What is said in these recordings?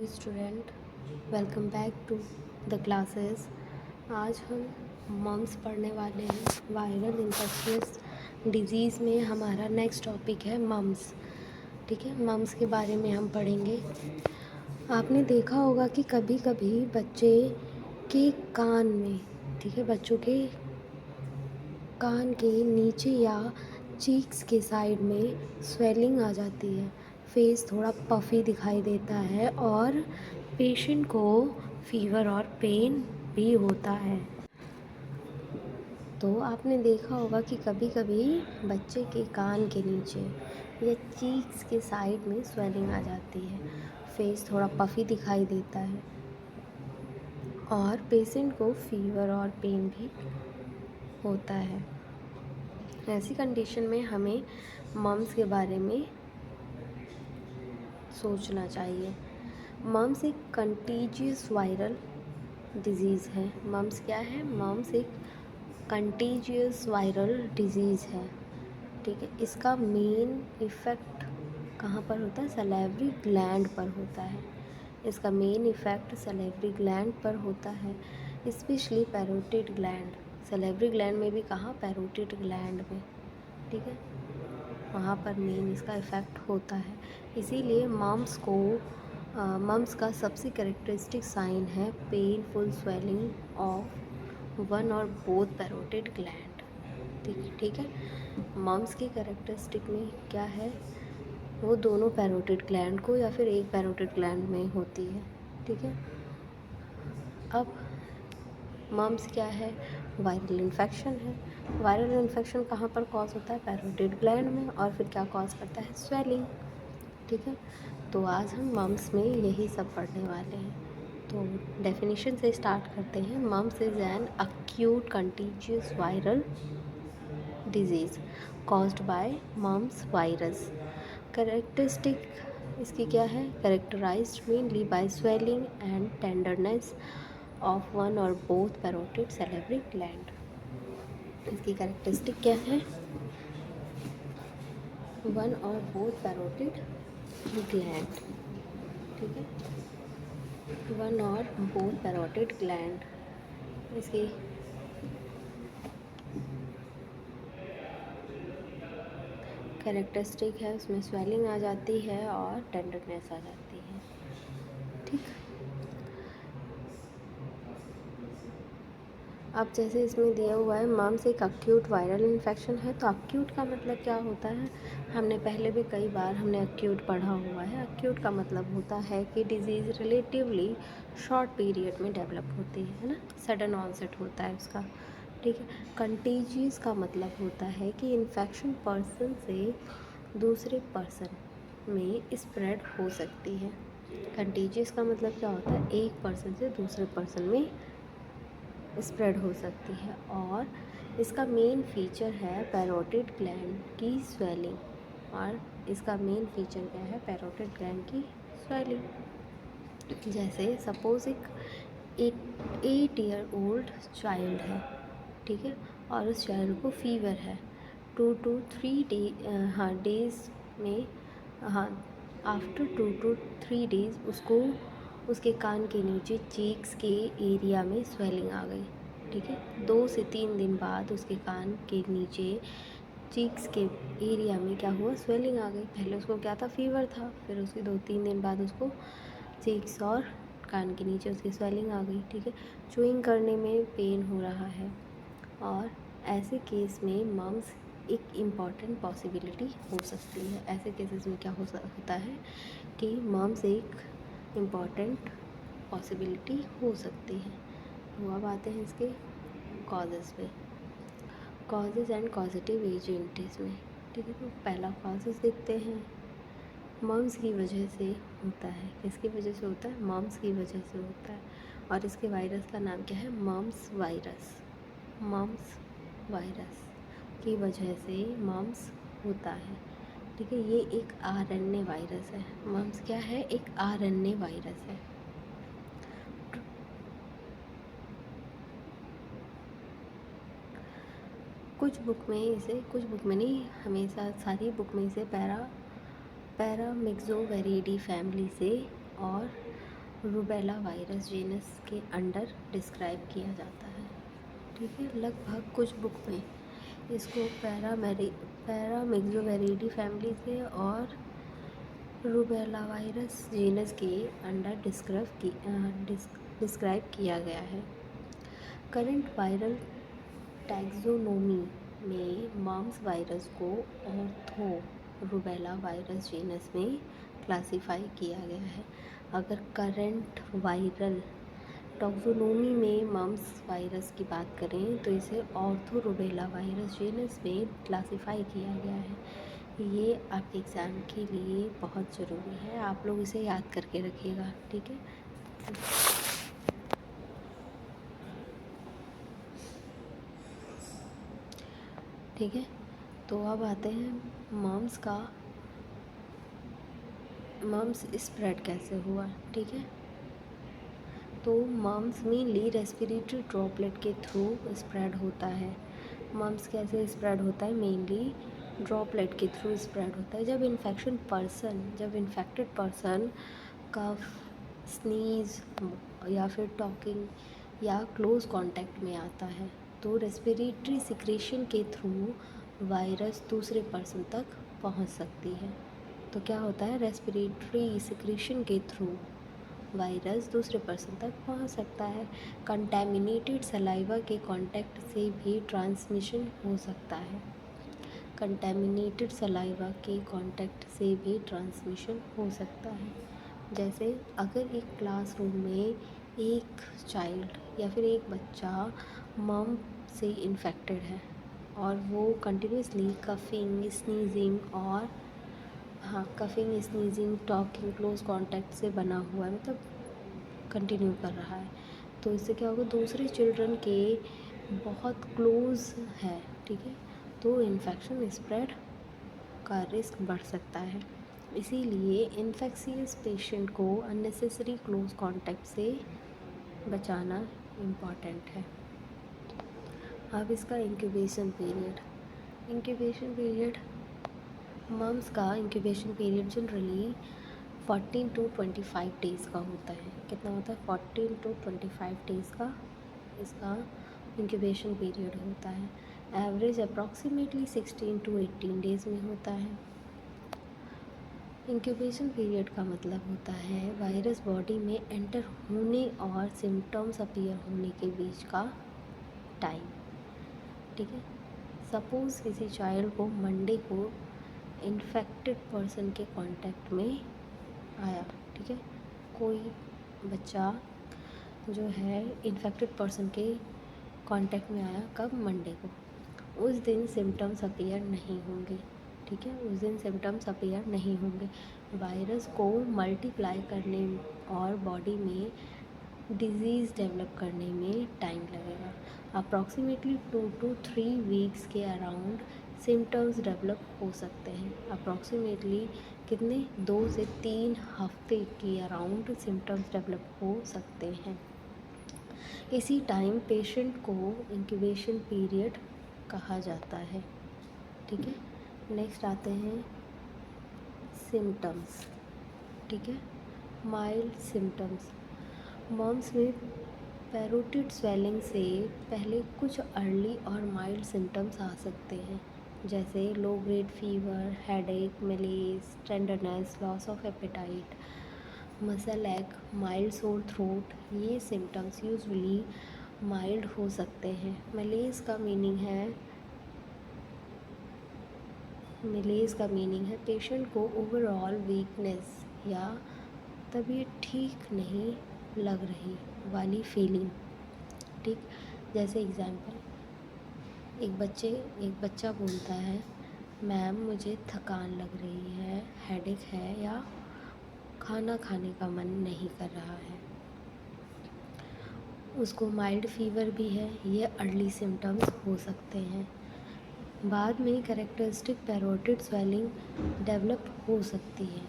Student, welcome back to the classes. आज हम mums पढ़ने वाले हैं। वायरल इन्फेक्शियस डिजीज़ में हमारा नेक्स्ट टॉपिक है मम्स। ठीक है, मम्स के बारे में हम पढ़ेंगे। आपने देखा होगा कि कभी कभी बच्चे के कान में, ठीक है, बच्चों के कान के नीचे या चीक्स के साइड में स्वेलिंग आ जाती है, फेस थोड़ा पफ़ी दिखाई देता है और पेशेंट को फीवर और पेन भी होता है। तो आपने देखा होगा कि कभी कभी बच्चे के कान के नीचे या चीक्स के साइड में स्वेलिंग आ जाती है, फेस थोड़ा पफ़ी दिखाई देता है और पेशेंट को फीवर और पेन भी होता है। ऐसी कंडीशन में हमें मम्स के बारे में सोचना चाहिए। मम्स एक कंटीजियस वायरल डिज़ीज़ है। मम्स क्या है? मम्स एक कंटीजियस वायरल डिज़ीज़ है। ठीक है, इसका मेन इफ़ेक्ट कहाँ पर होता है? सलेवरी ग्लैंड पर होता है। इसका मेन इफ़ेक्ट सलेवरी ग्लैंड पर होता है, specially parotid gland. Salivary gland में भी कहाँ? पैरोटिड ग्लैंड में। ठीक है, वहाँ पर मेन इसका इफ़ेक्ट होता है। इसीलिए मम्स का सबसे कैरेक्टरिस्टिक साइन है पेनफुल स्वेलिंग ऑफ वन और बोथ पैरोटिड ग्लैंड। ठीक है, मम्स की कैरेक्टरिस्टिक में क्या है? वो दोनों पैरोटिड ग्लैंड को या फिर एक पैरोटिड ग्लैंड में होती है। ठीक है, अब मम्स क्या है? वायरल इन्फेक्शन है। वायरल इन्फेक्शन कहाँ पर कॉज होता है? पैरोटिड ग्लैंड में। और फिर क्या कॉज करता है? स्वेलिंग। ठीक है, तो आज हम मम्स में यही सब पढ़ने वाले हैं। तो डेफिनेशन से स्टार्ट करते हैं। Mumps is an acute contagious viral disease caused by mumps virus. Characteristic इसकी क्या है? Characterized mainly by swelling and tenderness of one और बोथ पैरोटिड सैलिवरी ग्लैंड। इसकी कैरेक्टरिस्टिक क्या है? वन और बोथ पैरोटिड ग्लैंड। ठीक है, वन और बोथ पैरोटिड ग्लैंड। इसकी कैरेक्टरिस्टिक है, उसमें स्वेलिंग आ जाती है और टेंडरनेस आ जाती है। ठीक, अब जैसे इसमें दिया हुआ है मम्स एक अक्यूट वायरल इन्फेक्शन है, तो अक्यूट का मतलब क्या होता है? हमने पहले भी कई बार हमने अक्यूट पढ़ा हुआ है। अक्यूट का मतलब होता है कि डिजीज़ रिलेटिवली शॉर्ट पीरियड में डेवलप होती है ना, सडन ऑनसेट होता है उसका। ठीक है, कंटीजियस का मतलब होता है कि इन्फेक्शन पर्सन से दूसरे पर्सन में स्प्रेड हो सकती है। कंटीजियस का मतलब क्या होता है? एक पर्सन से दूसरे पर्सन में स्प्रेड हो सकती है। और इसका मेन फीचर है पैरोटिड ग्लैंड की स्वेलिंग। और इसका मेन फीचर क्या है? पैरोटिड ग्लैंड की स्वेलिंग। जैसे सपोज एक 8 ईयर चाइल्ड है, ठीक है, और उस चाइल्ड को फीवर है 2 to 3 डेज़ में, हाँ, आफ्टर 2 to 3 डेज़ उसको उसके कान के नीचे चीक्स के एरिया में स्वेलिंग आ गई। ठीक है, 2 से 3 दिन बाद उसके कान के नीचे चीक्स के एरिया में क्या हुआ? स्वेलिंग आ गई। पहले उसको क्या था? फीवर था। फिर उसके 2-3 दिन बाद उसको चीक्स और कान के नीचे उसकी स्वेलिंग आ गई। ठीक है, च्यूइंग करने में पेन हो रहा है। और ऐसे केस में मम्स एक इम्पॉर्टेंट पॉसिबिलिटी हो सकती है। ऐसे केसेस में क्या होता है कि मम्स एक इम्पॉर्टेंट पॉसिबिलिटी हो सकती है। तो अब आते हैं इसके कॉजेज़ पे, कॉजेज़ एंड कॉजेटिव एजेंट इसमें। ठीक है, तो पहला कॉजेज़ देखते हैं। मम्स की वजह से होता है। किसकी वजह से होता है? मम्स की वजह से होता है। और इसके वायरस का नाम क्या है? Mums virus. मम्स वायरस की वजह से मम्स होता है। ठीक है, ये एक आरएनए वायरस है। मम्स क्या है? एक आरएनए वायरस है। कुछ बुक में नहीं, हमेशा सारी बुक में इसे पैरामिक्सोवेरिडी फैमिली से और रूबेला वायरस जीनस के अंडर डिस्क्राइब किया जाता है। ठीक है, लगभग कुछ बुक में इसको पैरामिक्सोवेरिडी फैमिली से और रूबेला वायरस जीनस के अंडर डिस्क्राइब किया गया है। करंट वायरल टैक्सोनोमी में मम्स वायरस को ऑर्थो रूबेला वायरस जीनस में क्लासिफाई किया गया है। अगर करंट वायरल टैक्सोनोमी में मम्स वायरस की बात करें तो इसे ऑर्थो रूबेला वायरस जीनस में क्लासिफाई किया गया है। ये आपके एग्ज़ाम के लिए बहुत ज़रूरी है, आप लोग इसे याद करके रखिएगा। ठीक है, ठीक है। तो अब आते हैं मम्स स्प्रेड कैसे हुआ। ठीक है, तो मम्स मेनली रेस्पिरेटरी ड्रॉपलेट के थ्रू स्प्रेड होता है। मम्स कैसे स्प्रेड होता है? मेनली ड्रॉपलेट के थ्रू स्प्रेड होता है। जब इन्फेक्टेड पर्सन कफ, स्नीज या फिर टॉकिंग या क्लोज कांटेक्ट में आता है तो रेस्पिरेटरी सिक्रेशन के थ्रू वायरस दूसरे पर्सन तक पहुंच सकती है। तो क्या होता है? रेस्पिरेटरी सिक्रेशन के थ्रू वायरस दूसरे पर्सन तक पहुंच सकता है। कंटैमिनेटेड सलाइवा के कांटेक्ट से भी ट्रांसमिशन हो सकता है। कंटैमिनेटेड सलाइवा के कांटेक्ट से भी ट्रांसमिशन हो सकता है। जैसे अगर एक क्लासरूम में एक चाइल्ड या फिर एक बच्चा मम से इन्फेक्टेड है और वो continuously coughing sneezing talking close contact से बना हुआ है, मतलब कंटिन्यू कर रहा है, तो इससे क्या होगा? दूसरे चिल्ड्रन के बहुत क्लोज है, ठीक है, तो इन्फेक्शन स्प्रेड का रिस्क बढ़ सकता है। इसीलिए इन्फेक्शियस पेशेंट को अननेसेसरी क्लोज कांटेक्ट से बचाना इम्पॉर्टेंट है। अब इसका इंक्यूबेशन पीरियड मम्स का incubation period generally 14 to 25 days का होता है। कितना होता है? 14 to 25 डेज़ का इसका इंक्यूबेशन पीरियड होता है। एवरेज अप्रॉक्सीमेटली 16 to 18 डेज़ में होता है। इंक्यूबेशन पीरियड का मतलब होता है वायरस बॉडी में एंटर होने और सिम्टम्स अपीयर होने के बीच का टाइम। ठीक है, सपोज़ किसी चाइल्ड को मंडे को इन्फेक्टेड पर्सन के कांटेक्ट में आया। ठीक है, कोई बच्चा जो है इन्फेक्टेड पर्सन के कांटेक्ट में आया, कब? मंडे को। उस दिन सिम्टम्स अपीयर नहीं होंगे। ठीक है, उस दिन सिम्टम्स अपीयर नहीं होंगे। वायरस को मल्टीप्लाई करने और बॉडी में डिजीज़ डेवलप करने में टाइम लगेगा। अप्रॉक्सीमेटली 2 to 3 वीक्स के अराउंड सिम्टम्स डेवलप हो सकते हैं। अप्रॉक्सीमेटली कितने? 2 से 3 हफ्ते के अराउंड सिम्टम्स डेवलप हो सकते हैं। इसी टाइम पेशेंट को इंक्यूबेशन पीरियड कहा जाता है। ठीक है, नेक्स्ट आते हैं सिम्टम्स। ठीक है, माइल्ड सिम्टम्स। मम्स में पैरोटिड स्वेलिंग से पहले कुछ अर्ली और माइल्ड सिम्टम्स आ सकते हैं, जैसे low grade fever, headache, मलेज, tenderness, loss of appetite, muscle एक, माइल्ड सोर थ्रोट। ये सिम्टम्स यूजुअली माइल्ड हो सकते हैं। मलेज का मीनिंग है पेशेंट को ओवरऑल वीकनेस या तबीयत ठीक नहीं लग रही वाली फीलिंग। ठीक, जैसे एग्जांपल एक बच्चा बोलता है, मैम मुझे थकान लग रही है, हेडेक है या खाना खाने का मन नहीं कर रहा है। उसको माइल्ड फीवर भी है, ये अर्ली सिम्टम्स हो सकते हैं। बाद में कैरेक्टरिस्टिक पैरोटिड स्वेलिंग डेवलप हो सकती है।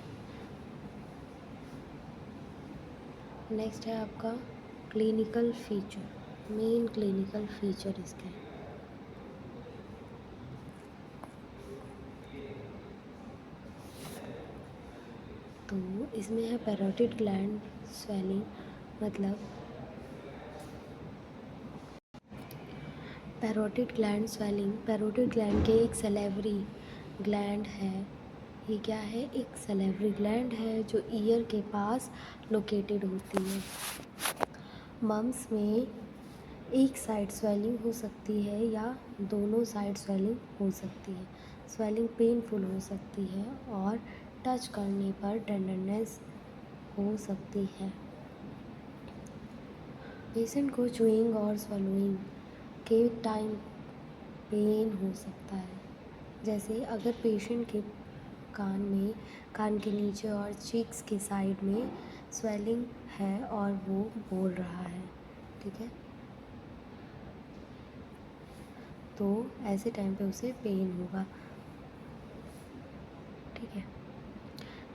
नेक्स्ट है आपका clinical feature, main clinical feature इसके। तो इसमें है पैरोटिड ग्लैंड स्वेलिंग, मतलब parotid gland swelling, parotid gland के एक सलेवरी ग्लैंड है। ये क्या है? एक सलेवरी ग्लैंड है जो ईयर के पास लोकेटेड होती है। मम्स में एक साइड स्वेलिंग हो सकती है या दोनों साइड स्वेलिंग हो सकती है। स्वेलिंग पेनफुल हो सकती है और टच करने पर टेंडरनेस हो सकती है। पेशेंट को च्यूइंग और स्वलोइंग के टाइम पेन हो सकता है। जैसे अगर पेशेंट के कान के नीचे और चीक्स के साइड में स्वेलिंग है और वो बोल रहा है, ठीक है, तो ऐसे टाइम पे उसे पेन होगा, ठीक है।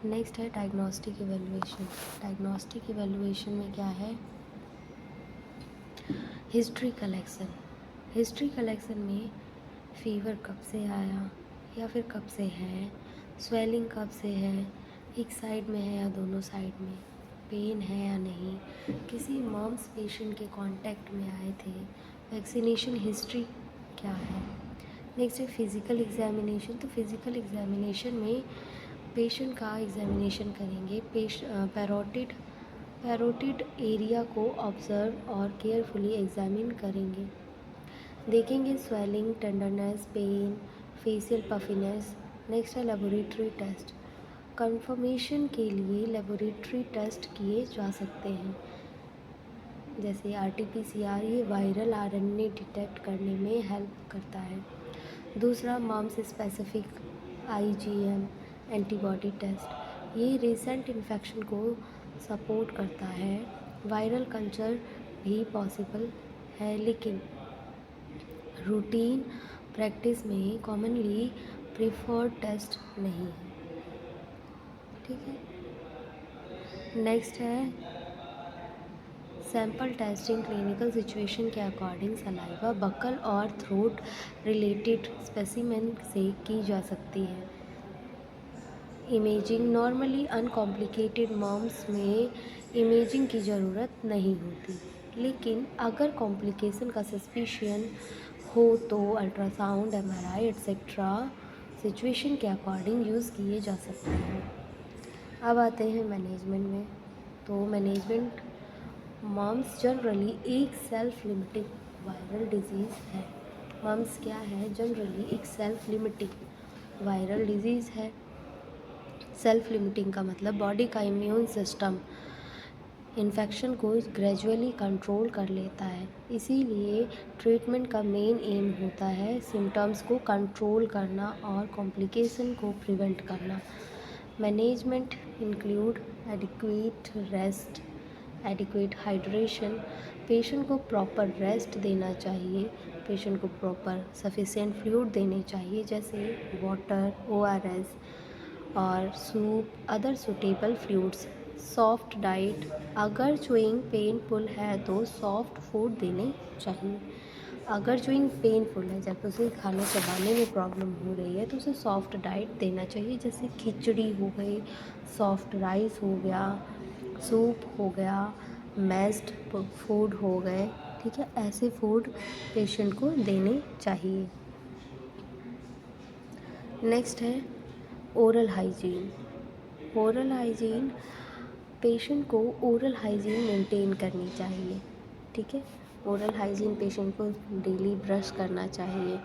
नेक्स्ट है डायग्नोस्टिक इवैल्यूएशन। डायग्नोस्टिक इवैल्यूएशन में क्या है? History collection. हिस्ट्री कलेक्शन में फीवर कब से आया या फिर कब से है, स्वेलिंग कब से है, एक साइड में है या दोनों साइड में, पेन है या नहीं, किसी मॉम्स पेशेंट के कांटेक्ट में आए थे, वैक्सीनेशन हिस्ट्री क्या है। नेक्स्ट है फिज़िकल एग्जामिनेशन। तो फिज़िकल एग्जामिनेशन में पेशेंट का एग्जामिनेशन करेंगे, पैरोटिड एरिया को ऑब्जर्व और केयरफुली एग्जामिन करेंगे, देखेंगे swelling, tenderness, pain, facial puffiness. Next है लेबोरेटरी टेस्ट। कंफर्मेशन के लिए लेबोरेटरी टेस्ट किए जा सकते हैं, जैसे RT-PCR। ये वायरल RNA डिटेक्ट करने में हेल्प करता है। दूसरा mumps specific IgM antibody test, ये रिसेंट इन्फेक्शन को सपोर्ट करता है। वायरल कल्चर भी पॉसिबल है, लेकिन रूटीन प्रैक्टिस में कॉमनली प्रीफर्ड टेस्ट नहीं है, ठीक है। नेक्स्ट है सैंपल टेस्टिंग। क्लिनिकल सिचुएशन के अकॉर्डिंग सलाइवा, बकल और थ्रोट रिलेटेड स्पेसिमेन से की जा सकती है। इमेजिंग नॉर्मली अनकॉम्प्लिकेटेड मॉम्स में इमेजिंग की ज़रूरत नहीं होती, लेकिन अगर कॉम्प्लिकेशन का सस्पिशन हो तो अल्ट्रासाउंड, MRI एट्सेट्रा सिचुएशन के अकॉर्डिंग यूज़ किए जा सकते हैं। अब आते हैं मैनेजमेंट में। तो मैनेजमेंट, मॉम्स जनरली एक सेल्फ लिमिटिंग वायरल डिजीज़ है। मॉम्स क्या है? जनरली एक सेल्फ लिमिटिंग वायरल डिजीज़ है। सेल्फ लिमिटिंग का मतलब बॉडी का इम्यून सिस्टम इन्फेक्शन को ग्रेजुअली कंट्रोल कर लेता है, इसीलिए ट्रीटमेंट का मेन एम होता है सिम्टम्स को कंट्रोल करना और कॉम्प्लिकेशन को प्रिवेंट करना। Management include adequate rest, adequate hydration, patient को प्रॉपर रेस्ट देना चाहिए, पेशेंट को प्रॉपर सफिशिएंट फ्लूइड देने चाहिए, जैसे वाटर, ORS और soup, other suitable fluids. Soft diet, अगर च्यूइंग पेनफुल है तो सॉफ्ट फूड देने चाहिए। अगर च्यूइंग पेनफुल है, जब उसे खाना चबाने में प्रॉब्लम हो रही है, तो उसे सॉफ्ट डाइट देना चाहिए, जैसे खिचड़ी हो गई, सॉफ्ट राइस हो गया, सूप हो गया, मैस्ड फूड हो गए, ठीक है, ऐसे फूड पेशेंट को देने चाहिए। नेक्स्ट है oral hygiene. Oral hygiene, patient को ओरल हाइजीन मेंटेन करनी चाहिए, ठीक है। ओरल हाइजीन, पेशेंट को डेली ब्रश करना चाहिए,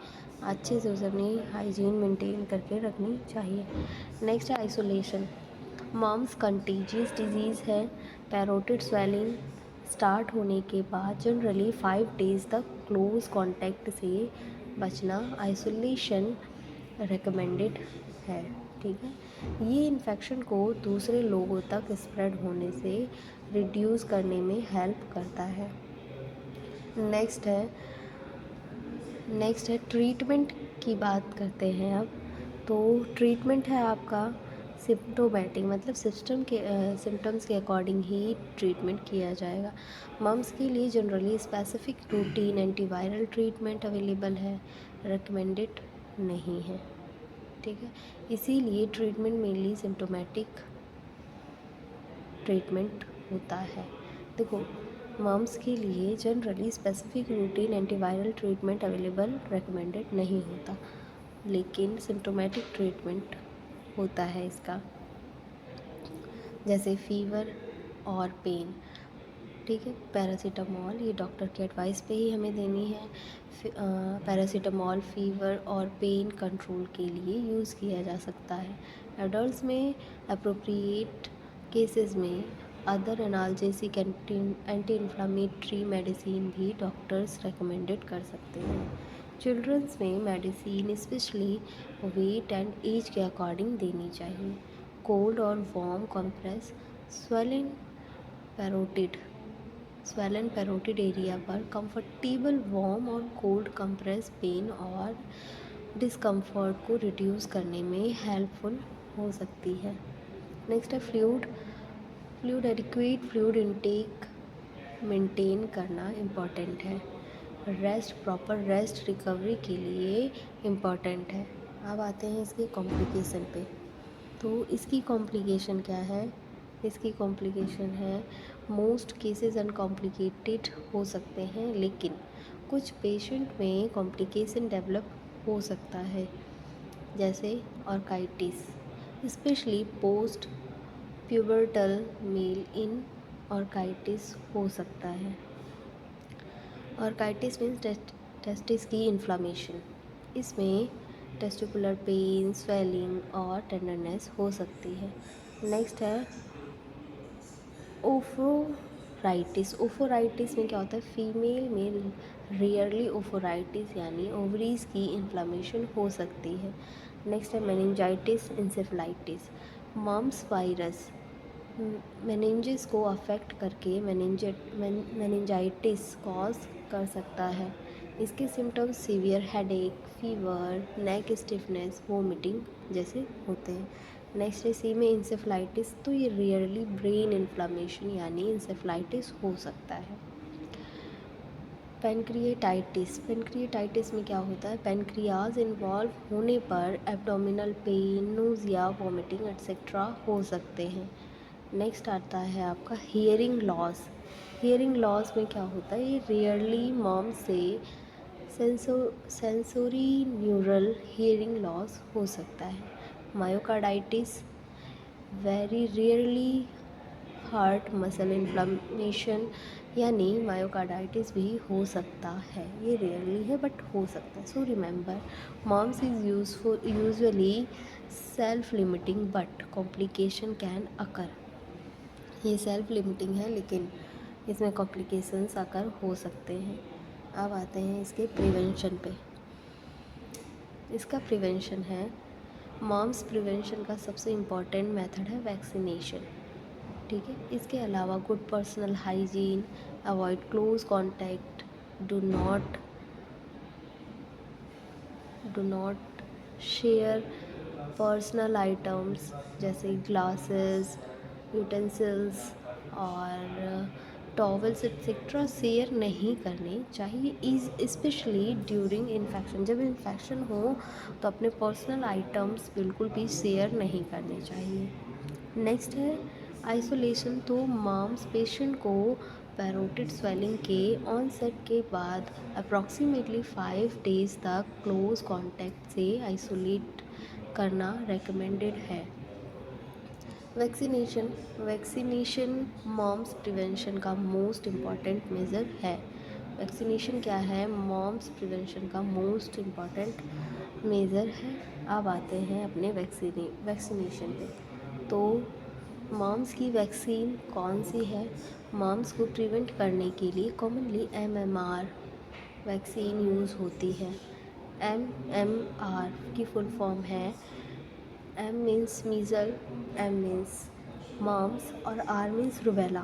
अच्छे से उसे अपनी हाइजीन मेंटेन करके रखनी चाहिए। नेक्स्ट है आइसोलेशन। मॉम्स कंटेजियस डिजीज़ है। पैरोटिड स्वेलिंग स्टार्ट होने के बाद जनरली 5 डेज़ तक क्लोज कॉन्टैक्ट से बचना आइसोलेशन रिकमेंडेड है, ठीक है। ये इन्फेक्शन को दूसरे लोगों तक स्प्रेड होने से रिड्यूस करने में हेल्प करता है। नेक्स्ट है ट्रीटमेंट की बात करते हैं अब। तो ट्रीटमेंट है आपका सिम्टोमेटिक, मतलब सिम्टम्स के अकॉर्डिंग ही ट्रीटमेंट किया जाएगा। मम्स के लिए generally specific routine antiviral treatment available है, रिकमेंडेड नहीं है, ठीक है। इसीलिए ट्रीटमेंट मेनली सिम्टोमेटिक ट्रीटमेंट होता है। देखो, मम्स के लिए generally specific routine antiviral treatment available recommended नहीं होता, लेकिन सिम्टोमेटिक ट्रीटमेंट होता है इसका, जैसे फीवर और पेन। ठीक है, पैरासीटामॉल ये डॉक्टर की एडवाइस पे ही हमें देनी है। पैरासीटामॉल फीवर और पेन कंट्रोल के लिए यूज़ किया जा सकता है। एडल्ट्स में अप्रोप्रिएट केसेस में other analgesic anti inflammatory medicine भी डॉक्टर्स रेकमेंडेड कर सकते हैं। चिल्ड्रंस में medicine specially weight and age के अकॉर्डिंग देनी चाहिए। कोल्ड और warm compress swollen parotid area पर कंफर्टेबल वार्म और कोल्ड कंप्रेस पेन और डिस्कम्फर्ट को रिड्यूस करने में हेल्पफुल हो सकती है। नेक्स्ट है fluid adequate fluid intake maintain करना इम्पॉर्टेंट है। प्रॉपर रेस्ट रिकवरी के लिए इम्पॉर्टेंट है। अब आते हैं इसके कॉम्प्लिकेशन पे। तो इसकी कॉम्प्लिकेशन क्या है? इसकी कॉम्प्लिकेशन है, मोस्ट केसेस अनकॉम्प्लिकेटेड हो सकते हैं, लेकिन कुछ पेशेंट में कॉम्प्लिकेशन डेवलप हो सकता है, जैसे orchitis, especially post pubertal male in orchitis हो सकता है। ऑर्काइटिस मीन्स टेस्टिस की इन्फ्लामेशन। इसमें टेस्टिकुलर पेन, स्वेलिंग और टेंडरनेस हो सकती है। नेक्स्ट है ओफोराइटिस में क्या होता है? फीमेल में रेयरली ओफोराइटिस यानी ओवरीज की इन्फ्लामेशन हो सकती है। नेक्स्ट है meningitis encephalitis. Mumps virus meninges को अफेक्ट करके मेनिंजाइटिस कॉज कर सकता है। इसके symptoms severe headache, fever, neck stiffness, vomiting जैसे होते हैं। नेक्स्ट है सी में इंसेफ्लाइटिस। तो ये रियरली ब्रेन इन्फ्लामेशन यानी इंसेफ्लाइटिस हो सकता है। पेनक्रिएटाइटिस में क्या होता है? पेनक्रियाज इन्वॉल्व होने पर abdominal pain, nausea, vomiting etcetera हो सकते हैं। नेक्स्ट आता है आपका हियरिंग लॉस में क्या होता है? ये रियरली मॉम से सेंसोरी न्यूरल हियरिंग लॉस हो सकता है। Myocarditis very rarely heart muscle inflammation यानी मायोकार्डाइटिस भी हो सकता है। ये रियरली है बट हो सकता है। So remember, mumps is usually self limiting but complication can occur. ये सेल्फ लिमिटिंग है लेकिन इसमें कॉम्प्लिकेशंस अकर हो सकते हैं। अब आते हैं इसके प्रिवेंशन पे। इसका प्रिवेंशन है, मॉम्स प्रिवेंशन का सबसे इम्पॉर्टेंट मेथड है वैक्सीनेशन। ठीक है, इसके अलावा good personal hygiene, avoid close contact, do not share personal items जैसे ग्लासेस, यूटेंसिल्स और टॉवल्स एक्सेट्रा शेयर नहीं करने चाहिए, इज़ स्पेशली ड्यूरिंग इन्फेक्शन। जब इन्फेक्शन हो तो अपने पर्सनल आइटम्स बिल्कुल भी शेयर नहीं करने चाहिए। नेक्स्ट है आइसोलेशन। तो मॉम्स पेशेंट को पैरोटिड स्वेलिंग के ऑनसेट के बाद अप्रॉक्सीमेटली 5 डेज़ तक क्लोज कॉन्टैक्ट से आइसोलेट करना रेकमेंडेड है। वैक्सीनेशन मॉम्स प्रिवेंशन का मोस्ट इम्पॉर्टेंट मेजर है। वैक्सीनेशन क्या है? मॉम्स प्रिवेंशन का मोस्ट इम्पॉर्टेंट मेजर है। अब आते हैं अपने वैक्सीनेशन पे। तो मॉम्स की वैक्सीन कौन सी है? मॉम्स को प्रिवेंट करने के लिए कॉमनली MMR वैक्सीन यूज़ होती है। MMR की फुल फॉर्म है, M means measle, M means mumps और R means rubella.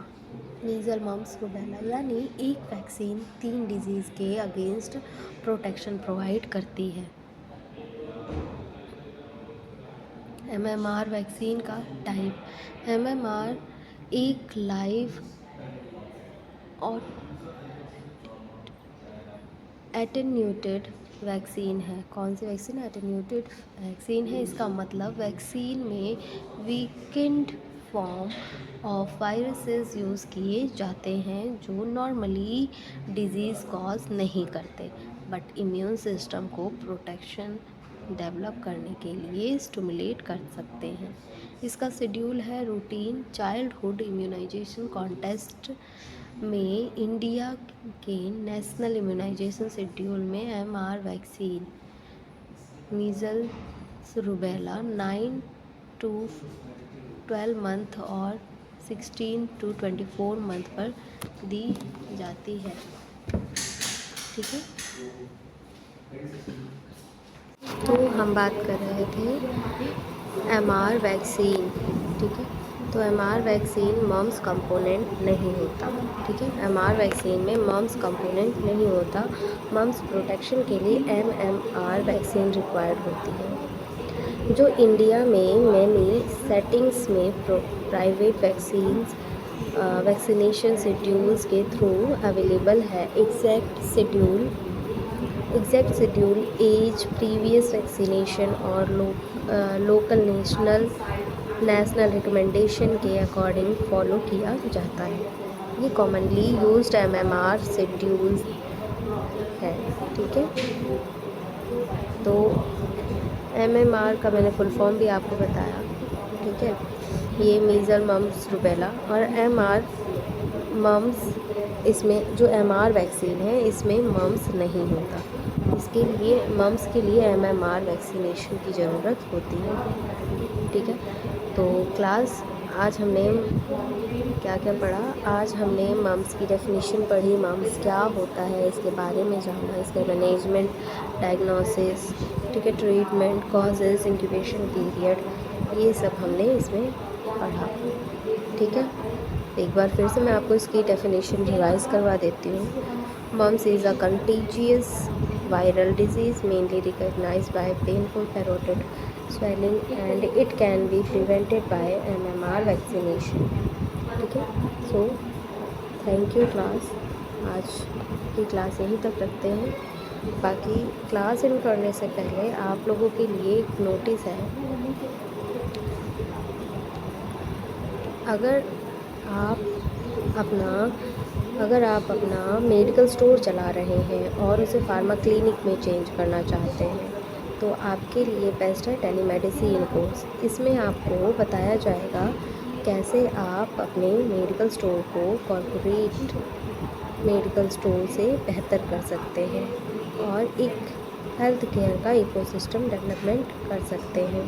Measle, mumps, rubella यानी एक वैक्सीन 3 डिजीज़ के अगेंस्ट प्रोटेक्शन प्रोवाइड करती है। MMR वैक्सीन का टाइप। MMR एक लाइव और एटेन्यूटेड वैक्सीन है। कौन सी वैक्सीन? एटेन्यूटेड वैक्सीन है। इसका मतलब वैक्सीन में weekend form of viruses use किए जाते हैं जो नॉर्मली डिजीज़ कॉज नहीं करते बट इम्यून सिस्टम को प्रोटेक्शन डेवलप करने के लिए स्टिमुलेट कर सकते हैं। इसका शेड्यूल है रूटीन चाइल्डहुड इम्यूनाइजेशन कॉन्टेस्ट में इंडिया के नेशनल इम्यूनाइजेशन शेड्यूल में MR vaccine measles rubella 9 to 12 month और 16 to 24 मंथ पर दी जाती है। ठीक है, तो हम बात कर रहे थे एमआर वैक्सीन। ठीक है, तो एमआर वैक्सीन मम्स कंपोनेंट नहीं होता। ठीक है, एमआर वैक्सीन में मम्स कंपोनेंट नहीं होता। मम्स प्रोटेक्शन के लिए एमएमआर वैक्सीन रिक्वायर्ड होती है, जो इंडिया में मैनी सेटिंग्स में प्राइवेट वैक्सीनेशन शेड्यूल्स के थ्रू अवेलेबल है। Exact schedule age previous vaccination और लोकल नेशनल रिकमेंडेशन के अकॉर्डिंग फॉलो किया जाता है। ये कॉमनली यूज्ड एमएमआर शेड्यूल्स है। ठीक है, तो एमएमआर का मैंने फुल फॉर्म भी आपको बताया। ठीक है, ये मीज़ल मम्स रूबेला और एमआर मम्स, इसमें जो एमआर वैक्सीन है इसमें मम्स नहीं होता। इसके लिए मम्स के लिए एमएमआर वैक्सीनेशन की ज़रूरत होती है। ठीक है, तो क्लास आज हमने क्या क्या पढ़ा? आज हमने मम्स की डेफिनेशन पढ़ी, मम्स क्या होता है इसके बारे में जाना, इसके मैनेजमेंट, डायग्नोसिस, ठीक है, ट्रीटमेंट, कॉजेज़, इंक्यूबेशन पीरियड, ये सब हमने इसमें पढ़ा। ठीक है, एक बार फिर से मैं आपको इसकी डेफिनेशन रिवाइज करवा देती हूँ। Mumps is a contagious viral disease mainly recognized by painful parotid swelling and it can be prevented by MMR vaccination. ठीक है, सो थैंक यू क्लास। आज की क्लास यहीं तक रखते हैं। बाकी क्लास शुरू करने से पहले आप लोगों के लिए एक नोटिस है। अगर आप अपना मेडिकल स्टोर चला रहे हैं और उसे फार्मा क्लिनिक में चेंज करना चाहते हैं तो आपके लिए बेस्ट है टेलीमेडिसिन कोर्स। इसमें आपको बताया जाएगा कैसे आप अपने मेडिकल स्टोर को कॉर्पोरेट मेडिकल स्टोर से बेहतर कर सकते हैं और एक हेल्थ केयर का इकोसिस्टम डेवलपमेंट कर सकते हैं।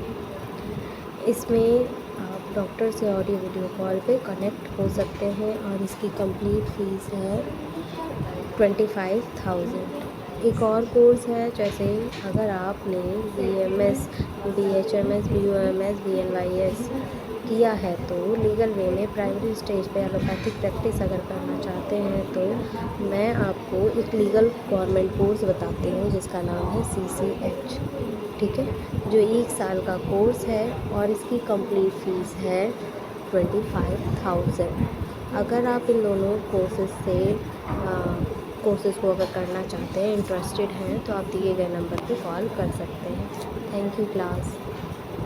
इसमें आप डॉक्टर से ऑडियो वीडियो कॉल पे कनेक्ट हो सकते हैं और इसकी कंप्लीट फीस है 25,000। एक और कोर्स है, जैसे अगर आपने BMS, BHMS, BUMS, BLYS किया है तो लीगल वे में प्राइमरी स्टेज पे एलोपैथिक प्रैक्टिस अगर करना चाहते हैं तो मैं आपको एक लीगल गवर्नमेंट कोर्स बताती हूँ जिसका नाम है CCH। ठीक है, जो 1 साल का कोर्स है और इसकी कंप्लीट फीस है 25,000। अगर आप इन दोनों कोर्सेज़ को अगर करना चाहते हैं, इंटरेस्टेड हैं, तो आप दिए गए नंबर पे कॉल कर सकते हैं। Thank you class.